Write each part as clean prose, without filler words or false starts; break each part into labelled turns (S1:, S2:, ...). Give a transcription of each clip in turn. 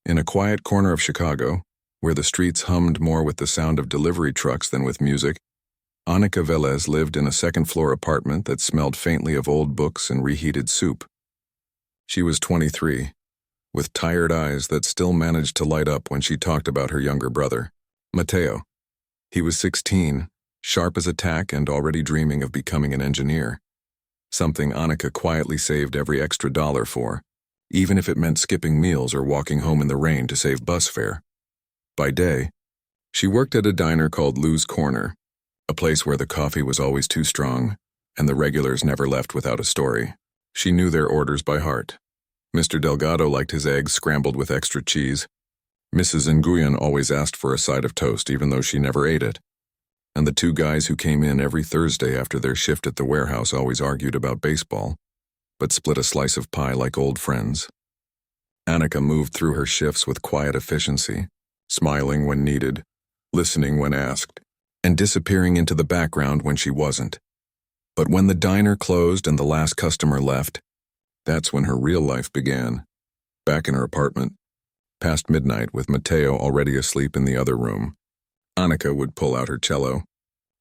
S1: In a quiet corner of Chicago, where the streets hummed more with the sound of delivery trucks than with music, Annika Velez lived in a second-floor apartment that smelled faintly of old books and reheated soup. She was 23, with tired eyes that still managed to light up when she talked about her younger brother, Matteo. He was 16, sharp as a tack and already dreaming of becoming an engineer, something Annika quietly saved every extra dollar for, even if it meant skipping meals or walking home in the rain to save bus fare. By day, she worked at a diner called Lou's Corner, a place where the coffee was always too strong, and the regulars never left without a story. She knew their orders by heart. Mr. Delgado liked his eggs scrambled with extra cheese. Mrs. Nguyen always asked for a side of toast even though she never ate it. And the two guys who came in every Thursday after their shift at the warehouse always argued about baseball, but split a slice of pie like old friends. Annika moved through her shifts with quiet efficiency, smiling when needed, listening when asked, and disappearing into the background when she wasn't. But when the diner closed and the last customer left, that's when her real life began. Back in her apartment, past midnight with Matteo already asleep in the other room, Annika would pull out her cello.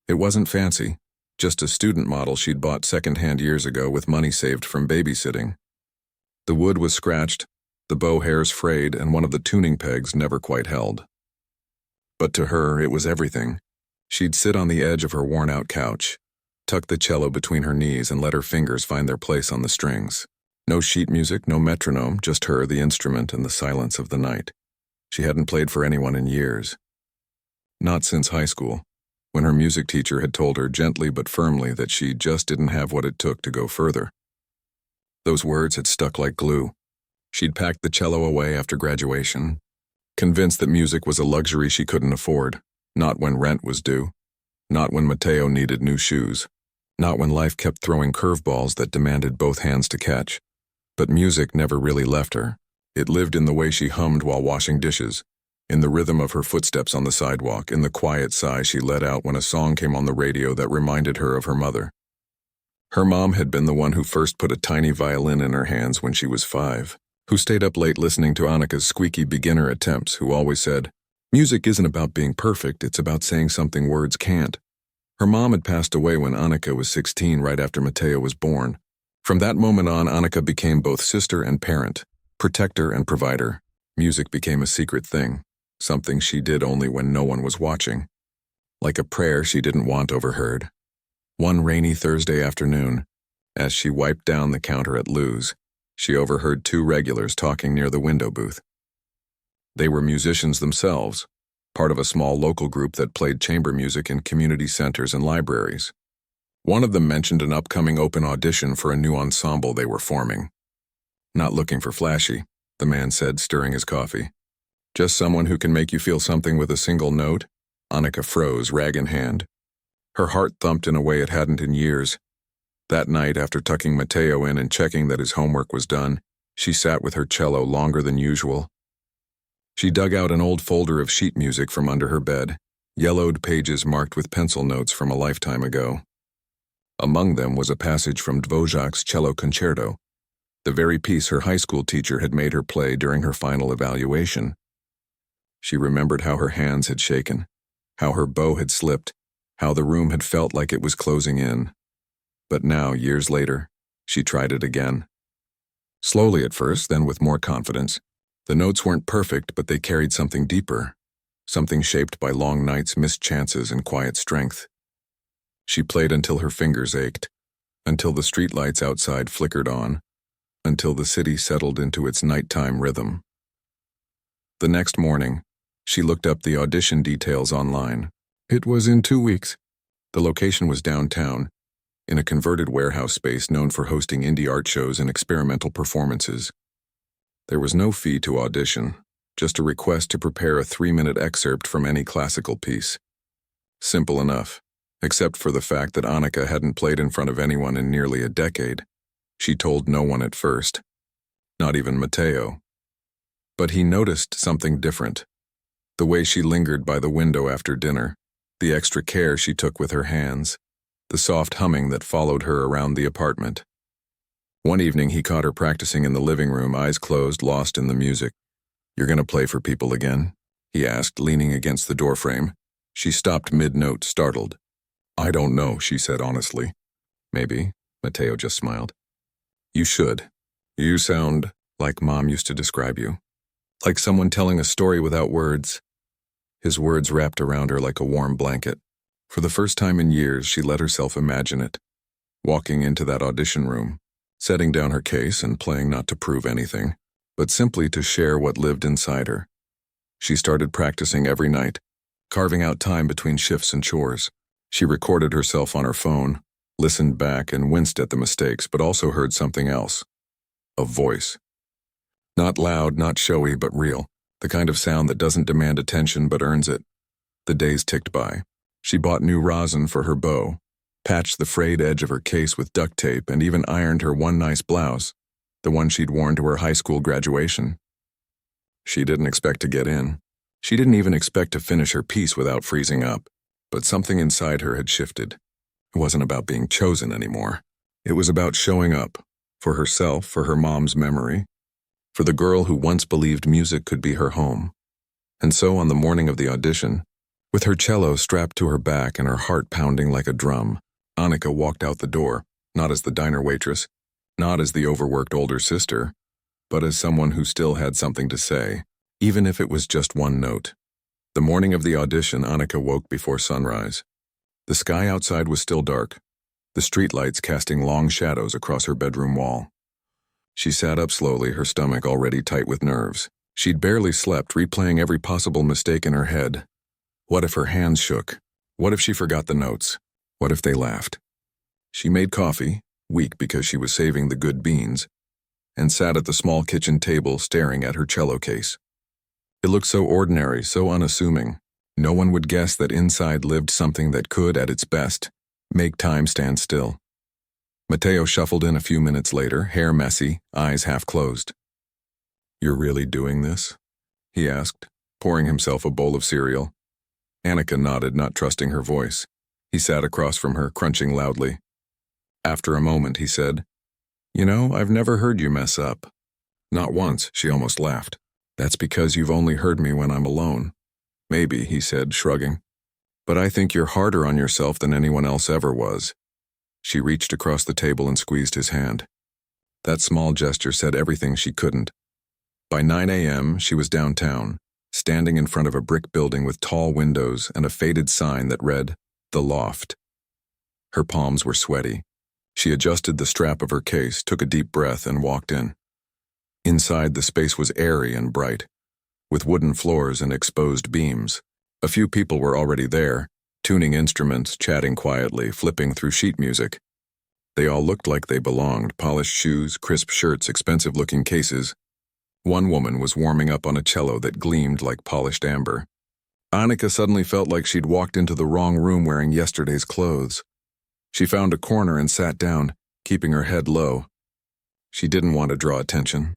S1: It wasn't fancy, just a student model she'd bought secondhand years ago with money saved from babysitting. The wood was scratched, the bow hairs frayed, and one of the tuning pegs never quite held. But to her, it was everything. She'd sit on the edge of her worn-out couch, tuck the cello between her knees, and let her fingers find their place on the strings. No sheet music, no metronome, just her, the instrument, and the silence of the night. She hadn't played for anyone in years. Not since high school, when her music teacher had told her gently but firmly that she just didn't have what it took to go further. Those words had stuck like glue. She'd packed the cello away after graduation, convinced that music was a luxury she couldn't afford. Not when rent was due, not when Matteo needed new shoes, not when life kept throwing curveballs that demanded both hands to catch. But music never really left her. It lived in the way she hummed while washing dishes, in the rhythm of her footsteps on the sidewalk, in the quiet sigh she let out when a song came on the radio that reminded her of her mother. Her mom had been the one who first put a tiny violin in her hands when she was 5, who stayed up late listening to Annika's squeaky beginner attempts, who always said, "Music isn't about being perfect, it's about saying something words can't." Her mom had passed away when Annika was 16, right after Matteo was born. From that moment on, Annika became both sister and parent, protector and provider. Music became a secret thing, something she did only when no one was watching. Like a prayer she didn't want overheard. One rainy Thursday afternoon, as she wiped down the counter at Lou's, she overheard two regulars talking near the window booth. They were musicians themselves, part of a small local group that played chamber music in community centers and libraries. One of them mentioned an upcoming open audition for a new ensemble they were forming. "Not looking for flashy," the man said, stirring his coffee. "Just someone who can make you feel something with a single note." Annika froze, rag in hand. Her heart thumped in a way it hadn't in years. That night, after tucking Matteo in and checking that his homework was done, she sat with her cello longer than usual. She dug out an old folder of sheet music from under her bed, yellowed pages marked with pencil notes from a lifetime ago. Among them was a passage from Dvořák's Cello Concerto, the very piece her high school teacher had made her play during her final evaluation. She remembered how her hands had shaken, how her bow had slipped, how the room had felt like it was closing in. But now, years later, she tried it again. Slowly at first, then with more confidence. The notes weren't perfect, but they carried something deeper, something shaped by long nights, missed chances, and quiet strength. She played until her fingers ached, until the streetlights outside flickered on, until the city settled into its nighttime rhythm. The next morning, she looked up the audition details online. It was in 2 weeks. The location was downtown, in a converted warehouse space known for hosting indie art shows and experimental performances. There was no fee to audition, just a request to prepare a 3-minute excerpt from any classical piece. Simple enough, except for the fact that Annika hadn't played in front of anyone in nearly a decade. She told no one at first, not even Matteo. But he noticed something different. The way she lingered by the window after dinner, the extra care she took with her hands, the soft humming that followed her around the apartment. One evening he caught her practicing in the living room, eyes closed, lost in the music. "You're gonna play for people again?" he asked, leaning against the doorframe. She stopped mid-note, startled. "I don't know," she said honestly. "Maybe," Mateo just smiled. "You should. You sound like Mom used to describe you. Like someone telling a story without words." His words wrapped around her like a warm blanket. For the first time in years, she let herself imagine it. Walking into that audition room, setting down her case and playing not to prove anything, but simply to share what lived inside her. She started practicing every night, carving out time between shifts and chores. She recorded herself on her phone, listened back and winced at the mistakes, but also heard something else. A voice. Not loud, not showy, but real. The kind of sound that doesn't demand attention but earns it. The days ticked by. She bought new rosin for her bow, patched the frayed edge of her case with duct tape, and even ironed her one nice blouse, the one she'd worn to her high school graduation. She didn't expect to get in. She didn't even expect to finish her piece without freezing up. But something inside her had shifted. It wasn't about being chosen anymore. It was about showing up. For herself, for her mom's memory. For the girl who once believed music could be her home. And so on the morning of the audition, with her cello strapped to her back and her heart pounding like a drum, Annika walked out the door, not as the diner waitress, not as the overworked older sister, but as someone who still had something to say, even if it was just one note. The morning of the audition, Annika woke before sunrise. The sky outside was still dark, the streetlights casting long shadows across her bedroom wall. She sat up slowly, her stomach already tight with nerves. She'd barely slept, replaying every possible mistake in her head. What if her hands shook? What if she forgot the notes? What if they laughed? She made coffee, weak because she was saving the good beans, and sat at the small kitchen table staring at her cello case. It looked so ordinary, so unassuming. No one would guess that inside lived something that could, at its best, make time stand still. Mateo shuffled in a few minutes later, hair messy, eyes half closed. "You're really doing this?" he asked, pouring himself a bowl of cereal. Annika nodded, not trusting her voice. He sat across from her, crunching loudly. After a moment, he said, "You know, I've never heard you mess up." "Not once," she almost laughed. "That's because you've only heard me when I'm alone." "Maybe," he said, shrugging. "But I think you're harder on yourself than anyone else ever was." She reached across the table and squeezed his hand. That small gesture said everything she couldn't. By 9 a.m., she was downtown, standing in front of a brick building with tall windows and a faded sign that read, "The Loft." Her palms were sweaty. She adjusted the strap of her case, took a deep breath, and walked in. Inside, the space was airy and bright, with wooden floors and exposed beams. A few people were already there, tuning instruments, chatting quietly, flipping through sheet music. They all looked like they belonged, polished shoes, crisp shirts, expensive-looking cases. One woman was warming up on a cello that gleamed like polished amber. Annika suddenly felt like she'd walked into the wrong room wearing yesterday's clothes. She found a corner and sat down, keeping her head low. She didn't want to draw attention,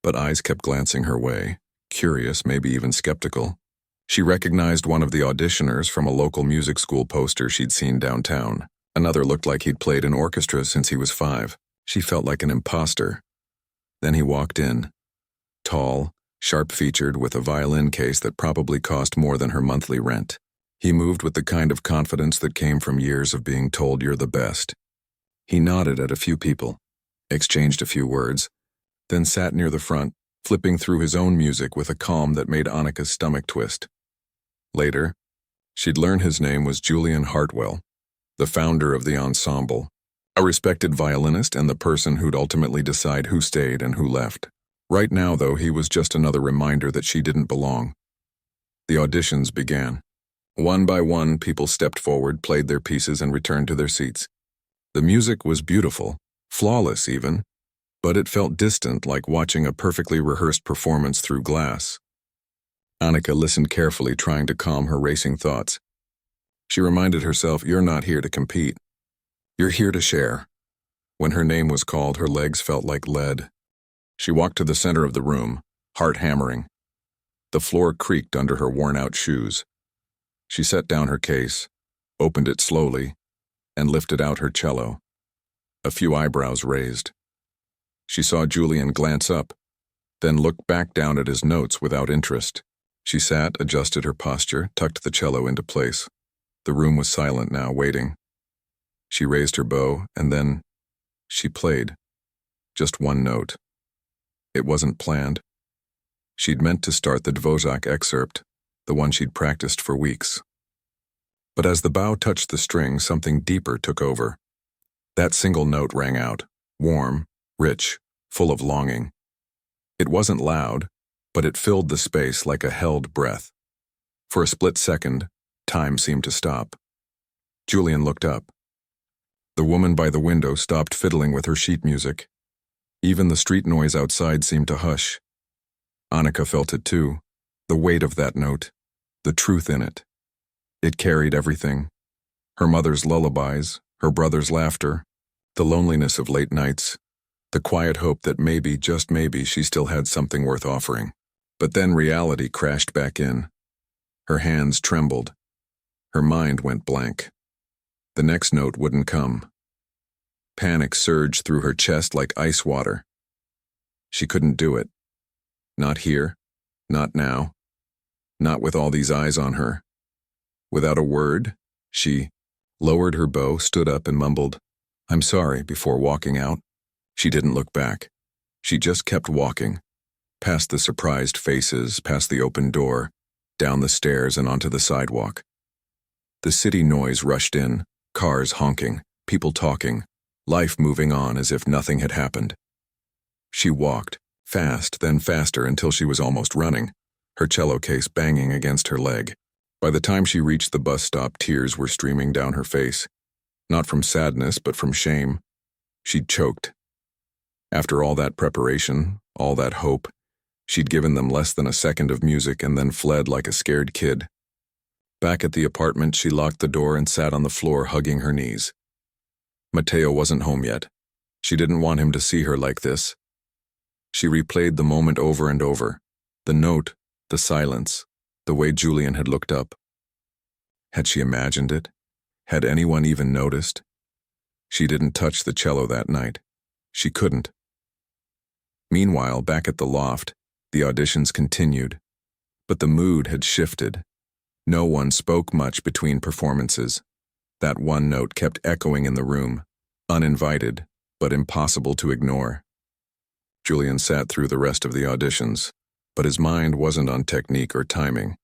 S1: but eyes kept glancing her way, curious, maybe even skeptical. She recognized one of the auditioners from a local music school poster she'd seen downtown. Another looked like he'd played in orchestra since he was 5. She felt like an imposter. Then he walked in. Tall, sharp-featured, with a violin case that probably cost more than her monthly rent. He moved with the kind of confidence that came from years of being told you're the best. He nodded at a few people, exchanged a few words, then sat near the front, flipping through his own music with a calm that made Annika's stomach twist. Later, she'd learn his name was Julian Hartwell, the founder of the ensemble, a respected violinist and the person who'd ultimately decide who stayed and who left. Right now, though, he was just another reminder that she didn't belong. The auditions began. One by one, people stepped forward, played their pieces, and returned to their seats. The music was beautiful, flawless even, but it felt distant, like watching a perfectly rehearsed performance through glass. Annika listened carefully, trying to calm her racing thoughts. She reminded herself, you're not here to compete. You're here to share. When her name was called, her legs felt like lead. She walked to the center of the room, heart hammering. The floor creaked under her worn-out shoes. She set down her case, opened it slowly, and lifted out her cello. A few eyebrows raised. She saw Julian glance up, then looked back down at his notes without interest. She sat, adjusted her posture, tucked the cello into place. The room was silent now, waiting. She raised her bow, and then she played. Just one note. It wasn't planned. She'd meant to start the Dvořák excerpt, the one she'd practiced for weeks. But as the bow touched the string, something deeper took over. That single note rang out, warm, rich, full of longing. It wasn't loud, but it filled the space like a held breath. For a split second, time seemed to stop. Julian looked up. The woman by the window stopped fiddling with her sheet music. Even the street noise outside seemed to hush. Annika felt it too, the weight of that note, the truth in it. It carried everything. Her mother's lullabies, her brother's laughter, the loneliness of late nights, the quiet hope that maybe, just maybe, she still had something worth offering. But then reality crashed back in. Her hands trembled. Her mind went blank. The next note wouldn't come. Panic surged through her chest like ice water. She couldn't do it. Not here, not now, not with all these eyes on her. Without a word, she lowered her bow, stood up, and mumbled, "I'm sorry," before walking out. She didn't look back. She just kept walking, past the surprised faces, past the open door, down the stairs and onto the sidewalk. The city noise rushed in, cars honking, people talking, life moving on as if nothing had happened. She walked, fast, then faster until she was almost running, her cello case banging against her leg. By the time she reached the bus stop, tears were streaming down her face. Not from sadness, but from shame. She'd choked. After all that preparation, all that hope, she'd given them less than a second of music and then fled like a scared kid. Back at the apartment, she locked the door and sat on the floor hugging her knees. Matteo wasn't home yet. She didn't want him to see her like this. She replayed the moment over and over. The note, the silence, the way Julian had looked up. Had she imagined it? Had anyone even noticed? She didn't touch the cello that night. She couldn't. Meanwhile, back at the loft, the auditions continued. But the mood had shifted. No one spoke much between performances. That one note kept echoing in the room, uninvited, but impossible to ignore. Julian sat through the rest of the auditions, but his mind wasn't on technique or timing.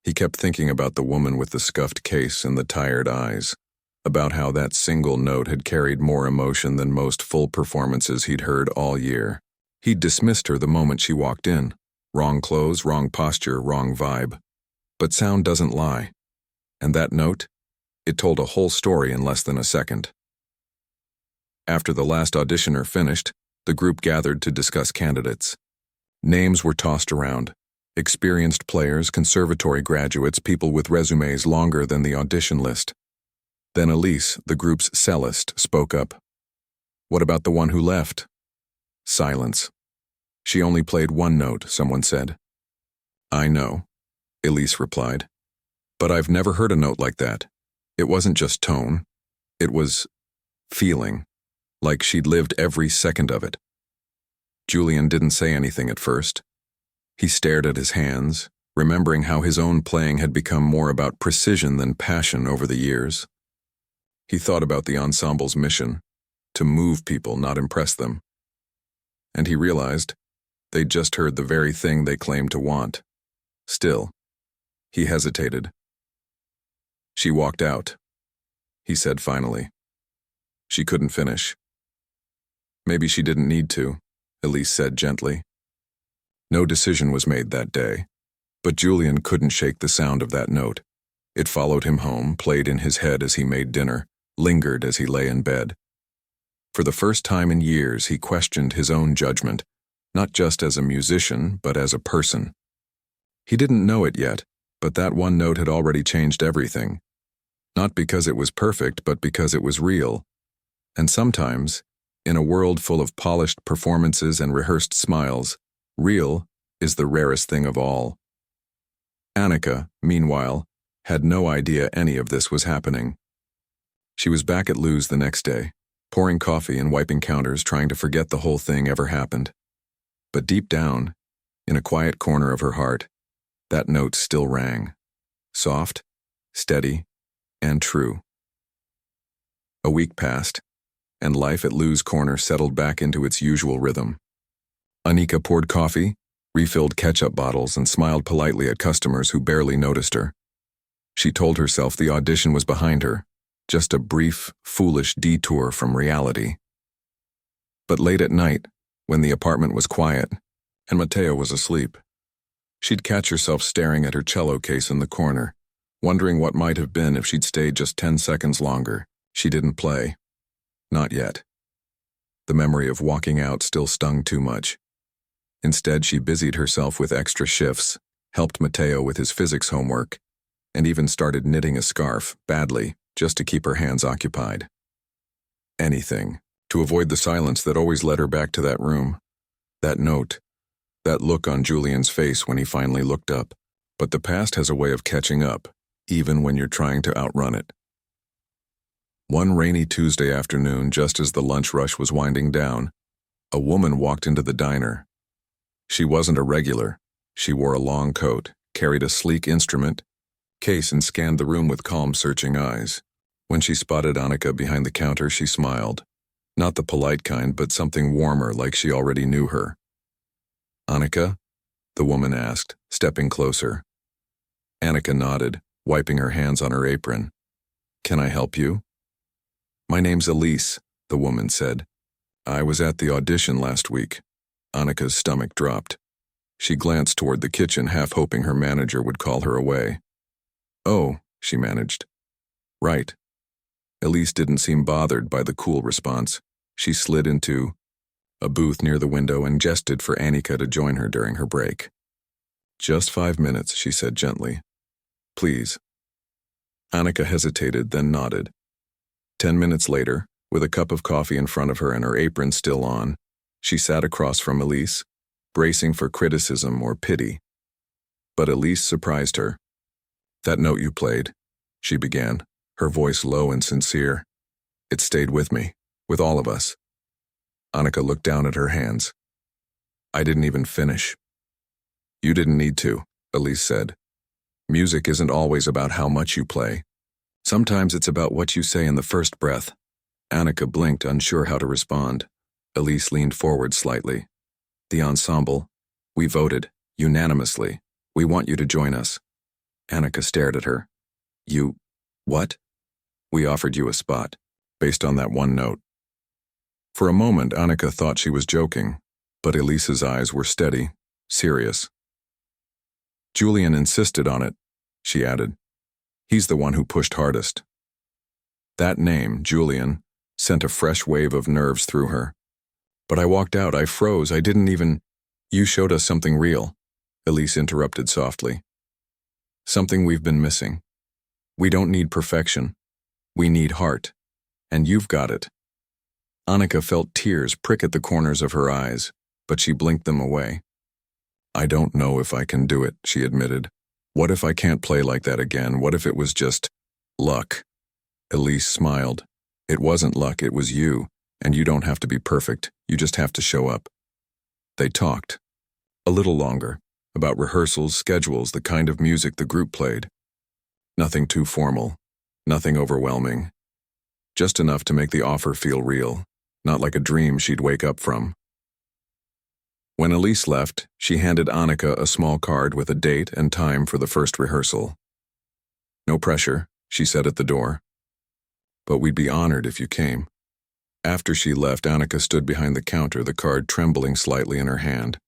S1: He kept thinking about the woman with the scuffed case and the tired eyes, about how that single note had carried more emotion than most full performances he'd heard all year. He'd dismissed her the moment she walked in. Wrong clothes, wrong posture, wrong vibe. But sound doesn't lie. And that note? It told a whole story in less than a second. After the last auditioner finished, the group gathered to discuss candidates. Names were tossed around. Experienced players, conservatory graduates, people with resumes longer than the audition list. Then Elise, the group's cellist, spoke up. "What about the one who left?" Silence. "She only played one note," someone said. "I know," Elise replied. "But I've never heard a note like that. It wasn't just tone. It was feeling, like she'd lived every second of it." Julian didn't say anything at first. He stared at his hands, remembering how his own playing had become more about precision than passion over the years. He thought about the ensemble's mission, to move people, not impress them. And he realized they'd just heard the very thing they claimed to want. Still, he hesitated. "She walked out," he said finally. "She couldn't finish." "Maybe she didn't need to," Elise said gently. No decision was made that day, but Julian couldn't shake the sound of that note. It followed him home, played in his head as he made dinner, lingered as he lay in bed. For the first time in years, he questioned his own judgment, not just as a musician, but as a person. He didn't know it yet, but that one note had already changed everything. Not because it was perfect, but because it was real. And sometimes, in a world full of polished performances and rehearsed smiles, real is the rarest thing of all. Annika, meanwhile, had no idea any of this was happening. She was back at Lou's the next day, pouring coffee and wiping counters, trying to forget the whole thing ever happened. But deep down, in a quiet corner of her heart, that note still rang. Soft, steady, and true. A week passed, and life at Lou's Corner settled back into its usual rhythm. Anika poured coffee, refilled ketchup bottles, and smiled politely at customers who barely noticed her. She told herself the audition was behind her, just a brief, foolish detour from reality. But late at night, when the apartment was quiet, and Mateo was asleep, she'd catch herself staring at her cello case in the corner, wondering what might have been if she'd stayed just 10 seconds longer. She didn't play. Not yet. The memory of walking out still stung too much. Instead, she busied herself with extra shifts, helped Mateo with his physics homework, and even started knitting a scarf, badly, just to keep her hands occupied. Anything, to avoid the silence that always led her back to that room. That note, that look on Julian's face when he finally looked up. But the past has a way of catching up, even when you're trying to outrun it. One rainy Tuesday afternoon, just as the lunch rush was winding down, a woman walked into the diner. She wasn't a regular. She wore a long coat, carried a sleek instrument case, and scanned the room with calm, searching eyes. When she spotted Anika behind the counter, she smiled. Not the polite kind, but something warmer, like she already knew her. "Anika?" the woman asked, stepping closer. Anika nodded, wiping her hands on her apron. "Can I help you?" "My name's Elise," the woman said. "I was at the audition last week." Anika's stomach dropped. She glanced toward the kitchen, half hoping her manager would call her away. "Oh," she managed. "Right." Elise didn't seem bothered by the cool response. She slid into a booth near the window and gestured for Anika to join her during her break. "Just 5 minutes," she said gently. "Please." Anika hesitated, then nodded. 10 minutes later, with a cup of coffee in front of her and her apron still on, she sat across from Elise, bracing for criticism or pity. But Elise surprised her. "That note you played," she began, her voice low and sincere. "It stayed with me, with all of us." Anika looked down at her hands. "I didn't even finish." "You didn't need to," Elise said. "Music isn't always about how much you play. Sometimes it's about what you say in the first breath." Anika blinked, unsure how to respond. Elise leaned forward slightly. "The ensemble, we voted, unanimously. We want you to join us." Anika stared at her. "You, what?" "We offered you a spot, based on that one note." For a moment, Anika thought she was joking, but Elise's eyes were steady, serious. "Julian insisted on it," she added. "He's the one who pushed hardest." That name, Julian, sent a fresh wave of nerves through her. "But I walked out, I froze, I didn't even—" "You showed us something real," Elise interrupted softly. "Something we've been missing. We don't need perfection. We need heart. And you've got it." Anika felt tears prick at the corners of her eyes, but she blinked them away. "I don't know if I can do it," she admitted. "What if I can't play like that again? What if it was just luck?" Elise smiled. "It wasn't luck, it was you, and you don't have to be perfect, you just have to show up." They talked, a little longer, about rehearsals, schedules, the kind of music the group played. Nothing too formal, nothing overwhelming. Just enough to make the offer feel real, not like a dream she'd wake up from. When Elise left, she handed Anika a small card with a date and time for the first rehearsal. "No pressure," she said at the door. "But we'd be honored if you came." After she left, Anika stood behind the counter, the card trembling slightly in her hand.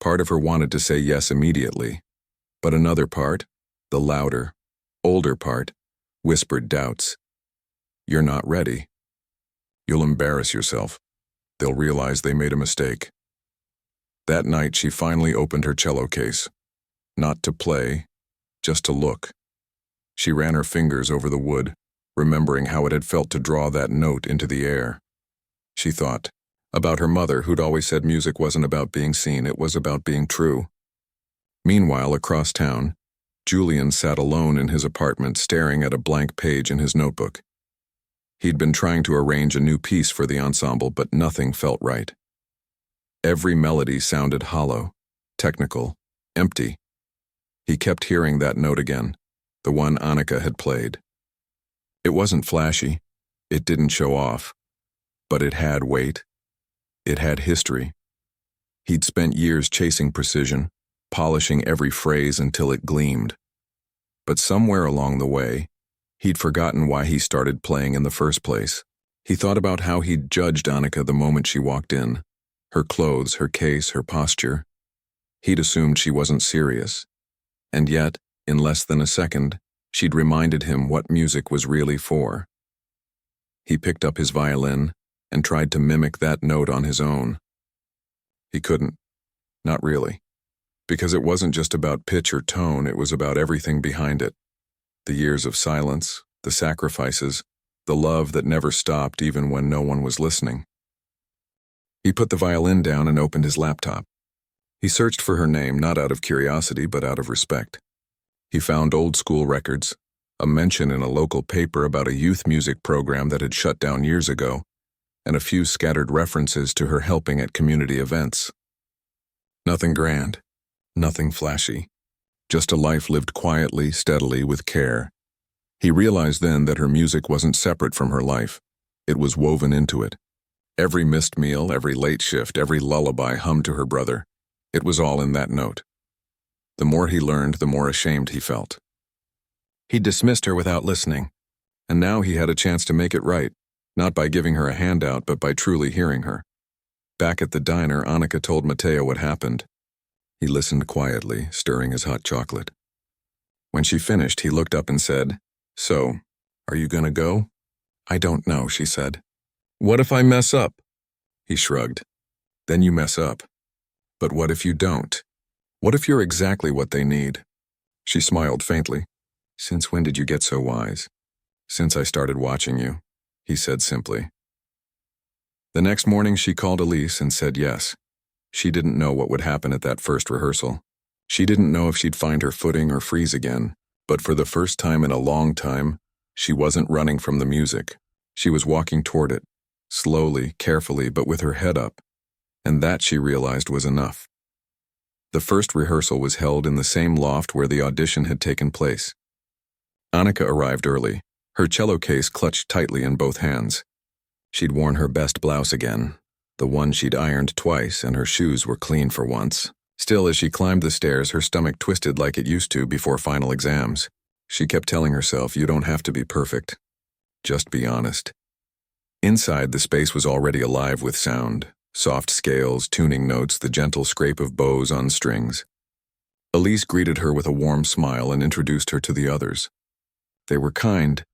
S1: Part of her wanted to say yes immediately, but another part, the louder, older part, whispered doubts. "You're not ready. You'll embarrass yourself. They'll realize they made a mistake." That night, she finally opened her cello case. Not to play, just to look. She ran her fingers over the wood, remembering how it had felt to draw that note into the air. She thought about her mother, who'd always said music wasn't about being seen, it was about being true. Meanwhile, across town, Julian sat alone in his apartment, staring at a blank page in his notebook. He'd been trying to arrange a new piece for the ensemble, but nothing felt right. Every melody sounded hollow, technical, empty. He kept hearing that note again, the one Annika had played. It wasn't flashy, it didn't show off, but it had weight. It had history. He'd spent years chasing precision, polishing every phrase until it gleamed. But somewhere along the way, he'd forgotten why he started playing in the first place. He thought about how he'd judged Annika the moment she walked in. Her clothes, her case, her posture. He'd assumed she wasn't serious. And yet, in less than a second, she'd reminded him what music was really for. He picked up his violin and tried to mimic that note on his own. He couldn't. Not really. Because it wasn't just about pitch or tone, it was about everything behind it. The years of silence, the sacrifices, the love that never stopped even when no one was listening. He put the violin down and opened his laptop. He searched for her name not out of curiosity but out of respect. He found old school records, a mention in a local paper about a youth music program that had shut down years ago, and a few scattered references to her helping at community events. Nothing grand, nothing flashy, just a life lived quietly, steadily, with care. He realized then that her music wasn't separate from her life. It was woven into it. Every missed meal, every late shift, every lullaby hummed to her brother. It was all in that note. The more he learned, the more ashamed he felt. He dismissed her without listening, and now he had a chance to make it right, not by giving her a handout, but by truly hearing her. Back at the diner, Annika told Matteo what happened. He listened quietly, stirring his hot chocolate. When she finished, he looked up and said, "So, are you gonna go?" "I don't know," she said. "What if I mess up?" He shrugged. "Then you mess up. But what if you don't? What if you're exactly what they need?" She smiled faintly. "Since when did you get so wise?" "Since I started watching you," he said simply. The next morning she called Elise and said yes. She didn't know what would happen at that first rehearsal. She didn't know if she'd find her footing or freeze again, but for the first time in a long time, she wasn't running from the music. She was walking toward it, slowly, carefully, but with her head up, and that she realized was enough. The first rehearsal was held in the same loft where the audition had taken place. Annika arrived early, her cello case clutched tightly in both hands. She'd worn her best blouse again, the one she'd ironed twice, and her shoes were clean for once. Still, as she climbed the stairs, her stomach twisted like it used to before final exams. She kept telling herself, "You don't have to be perfect. Just be honest." Inside, the space was already alive with sound, soft scales, tuning notes, the gentle scrape of bows on strings. Elise greeted her with a warm smile and introduced her to the others. They were kind,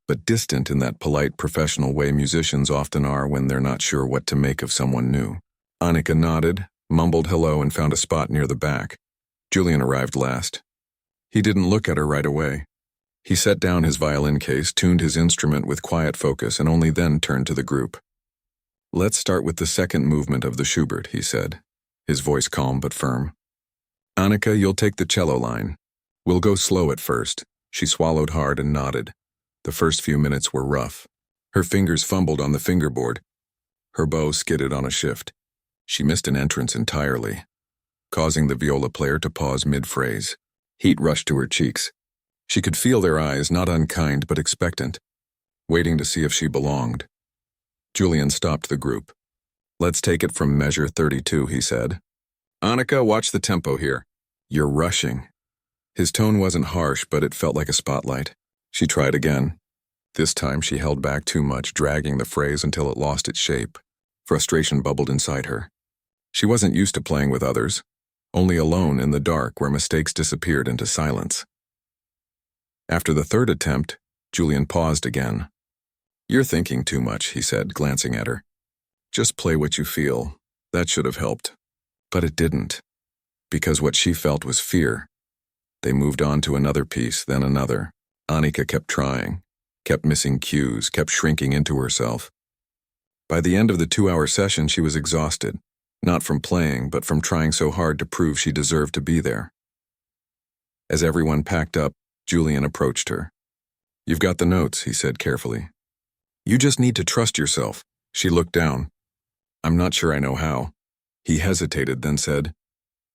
S1: but distant in that polite, professional way musicians often are when they're not sure what to make of someone new. Annika nodded, mumbled hello, and found a spot near the back. Julian arrived last. He didn't look at her right away. He set down his violin case, tuned his instrument with quiet focus, and only then turned to the group. "Let's start with the second movement of the Schubert," he said, his voice calm but firm. "Annika, you'll take the cello line. We'll go slow at first." She swallowed hard and nodded. The first few minutes were rough. Her fingers fumbled on the fingerboard. Her bow skidded on a shift. She missed an entrance entirely, causing the viola player to pause mid-phrase. Heat rushed to her cheeks. She could feel their eyes, not unkind but expectant, waiting to see if she belonged. Julian stopped the group. "Let's take it from measure 32, he said. "Annika, watch the tempo here. You're rushing." His tone wasn't harsh, but it felt like a spotlight. She tried again. This time she held back too much, dragging the phrase until it lost its shape. Frustration bubbled inside her. She wasn't used to playing with others, only alone in the dark where mistakes disappeared into silence. After the third attempt, Julian paused again. "You're thinking too much," he said, glancing at her. "Just play what you feel. That should have helped." But it didn't, because what she felt was fear. They moved on to another piece, then another. Annika kept trying, kept missing cues, kept shrinking into herself. By the end of the 2-hour session, she was exhausted, not from playing, but from trying so hard to prove she deserved to be there. As everyone packed up, Julian approached her. "You've got the notes," he said carefully. "You just need to trust yourself." She looked down. "I'm not sure I know how." He hesitated, then said,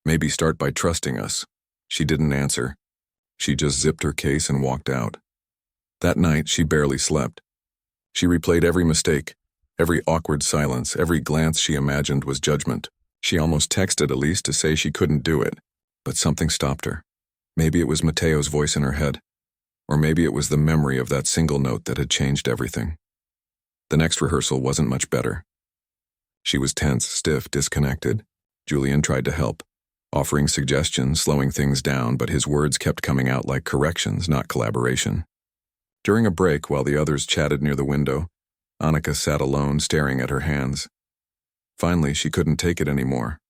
S1: "Maybe start by trusting us." She didn't answer. She just zipped her case and walked out. That night, she barely slept. She replayed every mistake, every awkward silence, every glance she imagined was judgment. She almost texted Elise to say she couldn't do it, but something stopped her. Maybe it was Mateo's voice in her head, or maybe it was the memory of that single note that had changed everything. The next rehearsal wasn't much better. She was tense, stiff, disconnected. Julian tried to help, offering suggestions, slowing things down, but his words kept coming out like corrections, not collaboration. During a break, while the others chatted near the window, Annika sat alone, staring at her hands. Finally, she couldn't take it anymore.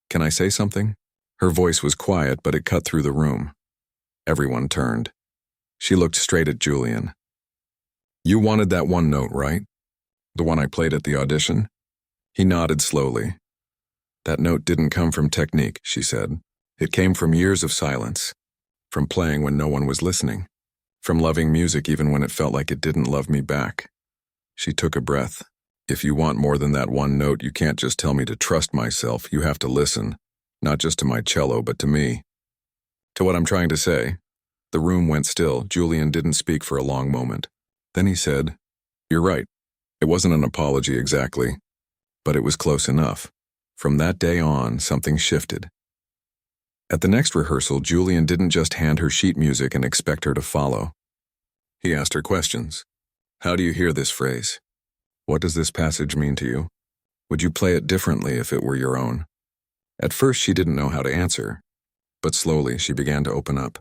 S1: "Can I say something?" Her voice was quiet, but it cut through the room. Everyone turned. She looked straight at Julian. "You wanted that one note, right? The one I played at the audition?" He nodded slowly. "That note didn't come from technique," she said. "It came from years of silence, from playing when no one was listening, from loving music even when it felt like it didn't love me back." She took a breath. "If you want more than that one note, you can't just tell me to trust myself. You have to listen, not just to my cello, but to me. To what I'm trying to say." The room went still. Julian didn't speak for a long moment. Then he said, "You're right. It wasn't an apology exactly, but it was close enough." From that day on, something shifted. At the next rehearsal, Julian didn't just hand her sheet music and expect her to follow. He asked her questions. "How do you hear this phrase? What does this passage mean to you? Would you play it differently if it were your own?" At first, she didn't know how to answer, but slowly she began to open up.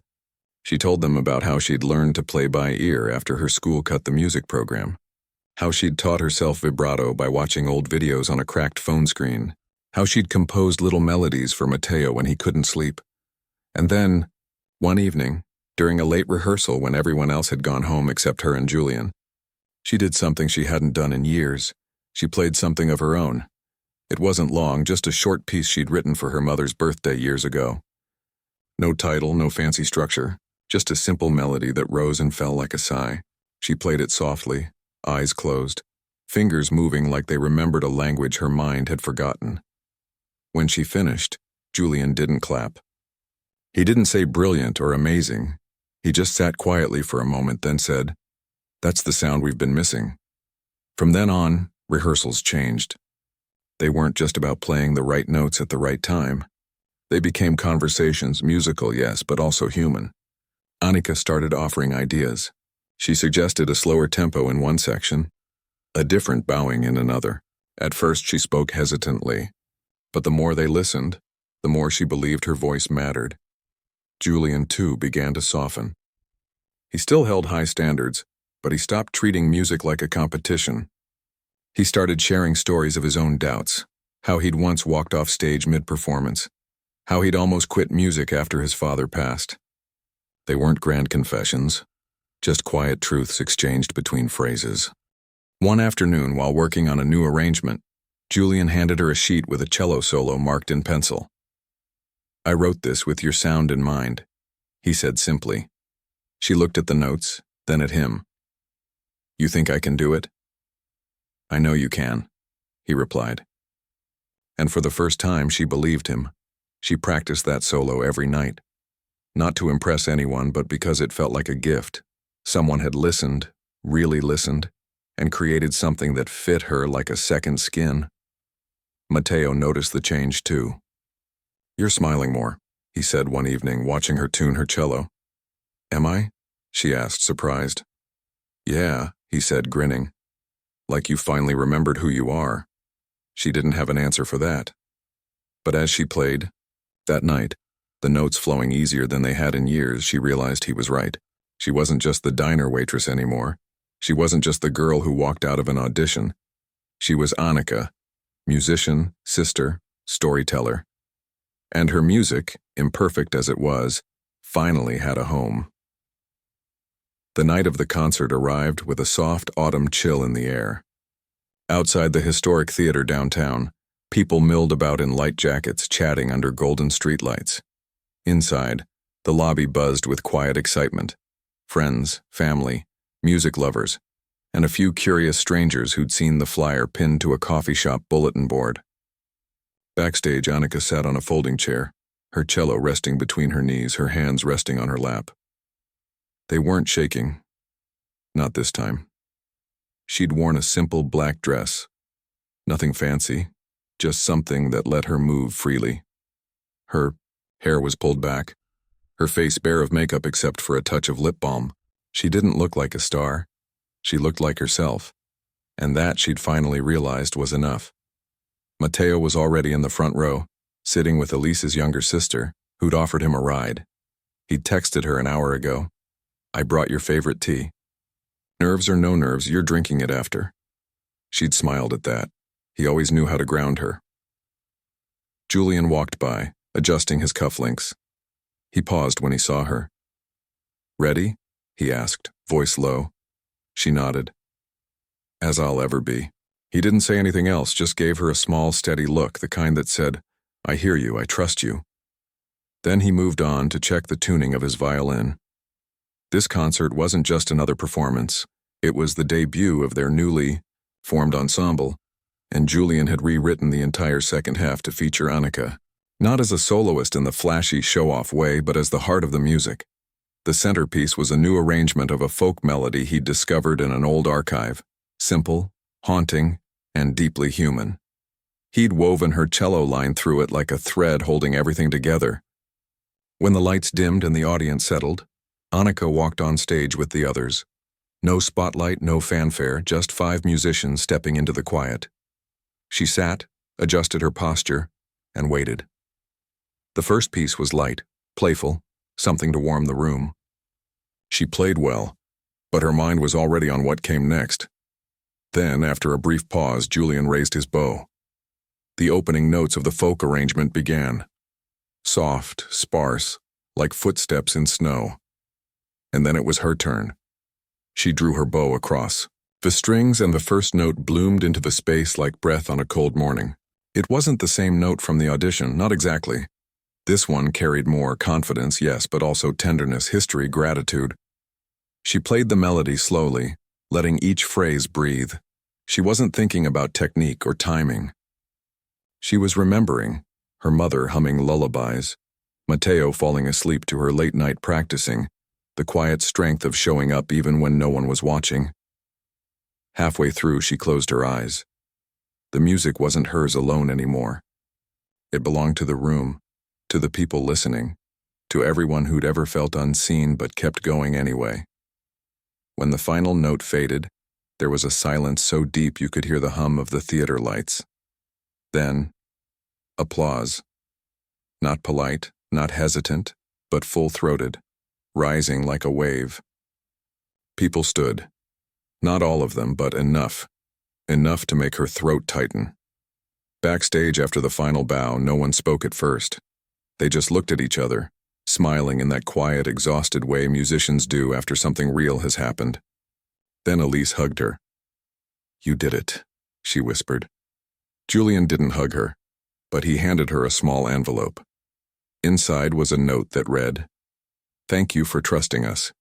S1: She told them about how she'd learned to play by ear after her school cut the music program, how she'd taught herself vibrato by watching old videos on a cracked phone screen, how she'd composed little melodies for Mateo when he couldn't sleep. And then, one evening, during a late rehearsal when everyone else had gone home except her and Julian, she did something she hadn't done in years. She played something of her own. It wasn't long, just a short piece she'd written for her mother's birthday years ago. No title, no fancy structure, just a simple melody that rose and fell like a sigh. She played it softly, eyes closed, fingers moving like they remembered a language her mind had forgotten. When she finished, Julian didn't clap. He didn't say brilliant or amazing. He just sat quietly for a moment, then said, "That's the sound we've been missing." From then on, rehearsals changed. They weren't just about playing the right notes at the right time. They became conversations, musical, yes, but also human. Annika started offering ideas. She suggested a slower tempo in one section, a different bowing in another. At first, she spoke hesitantly, but the more they listened, the more she believed her voice mattered. Julian, too, began to soften. He still held high standards, but he stopped treating music like a competition. He started sharing stories of his own doubts, how he'd once walked off stage mid-performance, how he'd almost quit music after his father passed. They weren't grand confessions, just quiet truths exchanged between phrases. One afternoon, while working on a new arrangement, Julian handed her a sheet with a cello solo marked in pencil. "I wrote this with your sound in mind," he said simply. She looked at the notes, then at him. "You think I can do it?" "I know you can," he replied. And for the first time, she believed him. She practiced that solo every night. Not to impress anyone, but because it felt like a gift. Someone had listened, really listened, and created something that fit her like a second skin. Mateo noticed the change too. "You're smiling more," he said one evening, watching her tune her cello. "Am I?" she asked, surprised. "Yeah," he said, grinning. "Like you finally remembered who you are." She didn't have an answer for that. But as she played, that night, the notes flowing easier than they had in years, she realized he was right. She wasn't just the diner waitress anymore. She wasn't just the girl who walked out of an audition. She was Annika, musician, sister, storyteller. And her music, imperfect as it was, finally had a home. The night of the concert arrived with a soft autumn chill in the air. Outside the historic theater downtown, people milled about in light jackets, chatting under golden streetlights. Inside, the lobby buzzed with quiet excitement. Friends, family, music lovers, and a few curious strangers who'd seen the flyer pinned to a coffee shop bulletin board. Backstage, Annika sat on a folding chair, her cello resting between her knees, her hands resting on her lap. They weren't shaking. Not this time. She'd worn a simple black dress. Nothing fancy, just something that let her move freely. Her hair was pulled back, her face bare of makeup except for a touch of lip balm. She didn't look like a star. She looked like herself, and that she'd finally realized was enough. Matteo was already in the front row, sitting with Elise's younger sister, who'd offered him a ride. He'd texted her an hour ago. "I brought your favorite tea. Nerves or no nerves, you're drinking it after." She'd smiled at that. He always knew how to ground her. Julian walked by, adjusting his cufflinks. He paused when he saw her. "Ready?" he asked, voice low. She nodded. "As I'll ever be." He didn't say anything else, just gave her a small, steady look, the kind that said, "I hear you, I trust you." Then he moved on to check the tuning of his violin. This concert wasn't just another performance. It was the debut of their newly formed ensemble, and Julian had rewritten the entire second half to feature Annika, not as a soloist in the flashy, show-off way, but as the heart of the music. The centerpiece was a new arrangement of a folk melody he'd discovered in an old archive, simple, haunting, and deeply human. He'd woven her cello line through it like a thread holding everything together. When the lights dimmed and the audience settled, Annika walked on stage with the others. No spotlight, no fanfare, just 5 musicians stepping into the quiet. She sat, adjusted her posture, and waited. The first piece was light, playful, something to warm the room. She played well, but her mind was already on what came next. Then, after a brief pause, Julian raised his bow. The opening notes of the folk arrangement began. Soft, sparse, like footsteps in snow. And then it was her turn. She drew her bow across. The strings and the first note bloomed into the space like breath on a cold morning. It wasn't the same note from the audition, not exactly. This one carried more confidence, yes, but also tenderness, history, gratitude. She played the melody slowly, letting each phrase breathe. She wasn't thinking about technique or timing. She was remembering, her mother humming lullabies, Matteo falling asleep to her late night practicing, the quiet strength of showing up even when no one was watching. Halfway through, she closed her eyes. The music wasn't hers alone anymore. It belonged to the room, to the people listening, to everyone who'd ever felt unseen but kept going anyway. When the final note faded, there was a silence so deep you could hear the hum of the theater lights. Then, applause. Not polite, not hesitant, but full-throated, rising like a wave. People stood. Not all of them, but enough. Enough to make her throat tighten. Backstage after the final bow, no one spoke at first. They just looked at each other, smiling in that quiet, exhausted way musicians do after something real has happened. Then Elise hugged her. "You did it," she whispered. Julian didn't hug her, but he handed her a small envelope. Inside was a note that read, "Thank you for trusting us."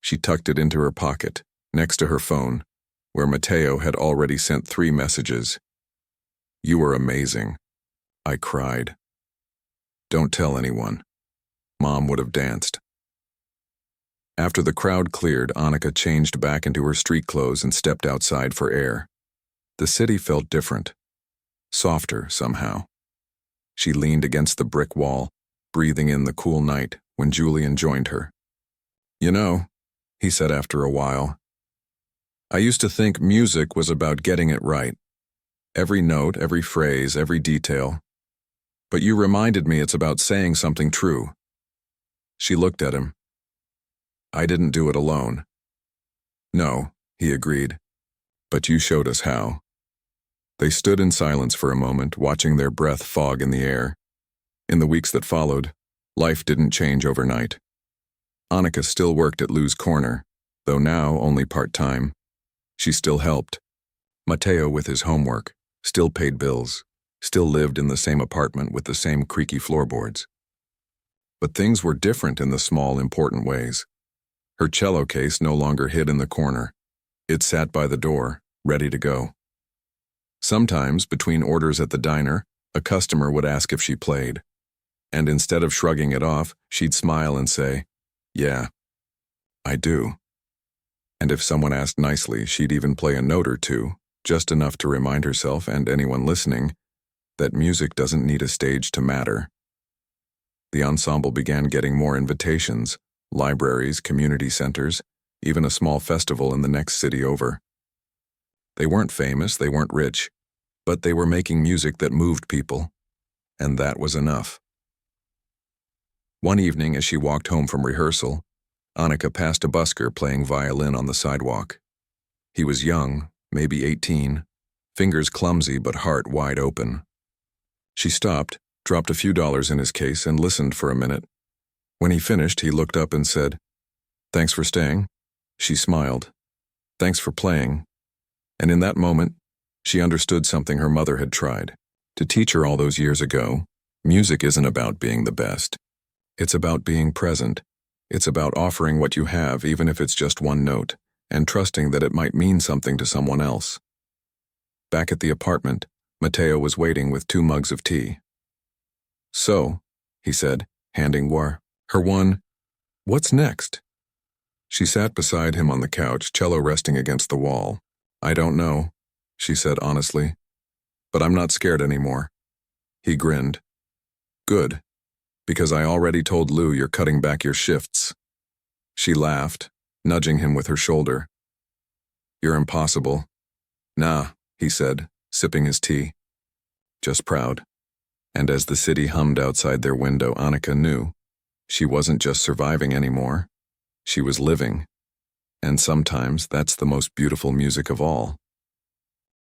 S1: She tucked it into her pocket, next to her phone, where Matteo had already sent 3 messages. "You were amazing." I cried. "Don't tell anyone." Mom would have danced. After the crowd cleared, Annika changed back into her street clothes and stepped outside for air. The city felt different. Softer, somehow. She leaned against the brick wall, breathing in the cool night, when Julian joined her. "You know," he said after a while, "I used to think music was about getting it right. Every note, every phrase, every detail. But you reminded me it's about saying something true." She looked at him. "I didn't do it alone." "No," he agreed, "but you showed us how." They stood in silence for a moment, watching their breath fog in the air. In the weeks that followed, life didn't change overnight. Annika still worked at Lou's Corner, though now only part-time. She still helped. Matteo with his homework, still paid bills, still lived in the same apartment with the same creaky floorboards. But things were different in the small, important ways. Her cello case no longer hid in the corner. It sat by the door, ready to go. Sometimes, between orders at the diner, A customer would ask if she played, and instead of shrugging it off, she'd smile and say, "Yeah, I do." And if someone asked nicely, she'd even play a note or two, just enough to remind herself and anyone listening that music doesn't need a stage to matter. The ensemble began getting more invitations, libraries, community centers, even a small festival in the next city over. They weren't famous, they weren't rich, but they were making music that moved people, and that was enough. One evening, as she walked home from rehearsal, Annika passed a busker playing violin on the sidewalk. He was young, maybe 18, fingers clumsy but heart wide open. She stopped, dropped a few dollars in his case, and listened for a minute. When he finished, he looked up and said, "Thanks for staying." She smiled. "Thanks for playing." And in that moment, she understood something her mother had tried to teach her all those years ago. Music isn't about being the best. It's about being present. It's about offering what you have, even if it's just one note, and trusting that it might mean something to someone else. Back at the apartment, Matteo was waiting with 2 mugs of tea. "So," he said, handing her one, "what's next?" She sat beside him on the couch, cello resting against the wall. "I don't know," she said honestly, "but I'm not scared anymore." He grinned. "Good, because I already told Lou you're cutting back your shifts." She laughed, nudging him with her shoulder. "You're impossible." "Nah," he said, sipping his tea. "Just proud." And as the city hummed outside their window, Annika knew she wasn't just surviving anymore. She was living. And sometimes that's the most beautiful music of all.